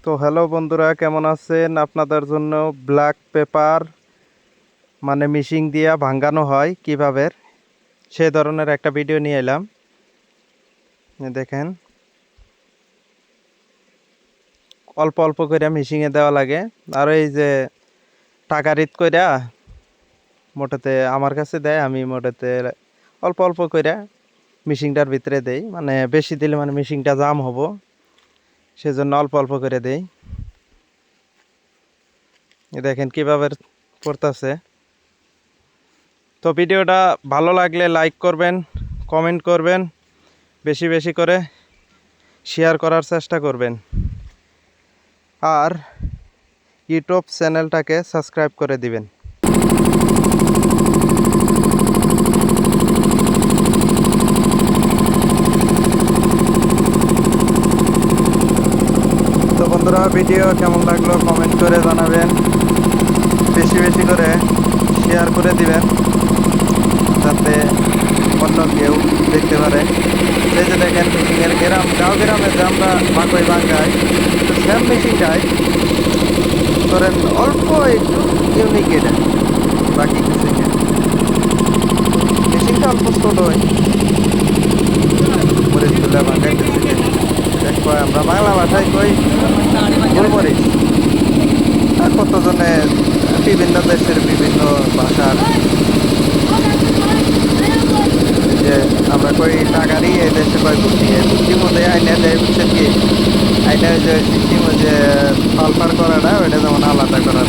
তো হ্যালো বন্ধুরা, কেমন আছেন? আপনাদের জন্য ব্ল্যাক পেপার মানে মিশিং দিয়া ভাঙানো হয় কিভাবে, সে ধরনের একটা ভিডিও নিয়ে এলাম। দেখেন, অল্প অল্প করে মিশিংয়ে দেওয়া লাগে। আর এই যে টাকা রিত কইরা মোটাতে আমার কাছে দেয়, আমি মোটাতে অল্প অল্প করে মিশিংটার ভিতরে দেই। মানে বেশি দিলে মানে মিশিংটা জাম হবো, সেজন্য অল্প অল্প করে দেই। দেখেন কিভাবে পড়তেছে। তো ভিডিওটা ভালো লাগলে লাইক করবেন, কমেন্ট করবেন, বেশি বেশি করে শেয়ার করার চেষ্টা করবেন। আর ইউটিউব চ্যানেলটাকে সাবস্ক্রাইব করে দিবেন। তো বন্ধুরা, ভিডিও কেমন লাগলো কমেন্ট করে জানাবেন, বেশি বেশি করে শেয়ার করে দিবেন যাতে অন্য কেউ দেখতে পারে। এই যে দেখেন, মিশিংয়ের গাঁও গ্রামে যে আমরা মাকই ভাঙ্গাই, সেম মিশিংটাই ধরেন অল্প একটু ইউনিক এটা, বাকি কিছু না। মেশিনটা অল্প ছোট হয়, মরিচ তুলে ভাঙাইতেছি। দেখো, আমরা বাংলা ভাষায় কই গোলমরিচ। আর কতজনে বিভিন্ন দেশের বিভিন্ন ভাষার, যে আমরা কই টাকারই, এই দেশে কয় বুদ্ধি। এই বুদ্ধির মধ্যে আইনে দেয়, বুঝছেন কি? আইনে যে সিস্টেম যে ফালফার করাটা, ওইটা যেমন আলাদা করার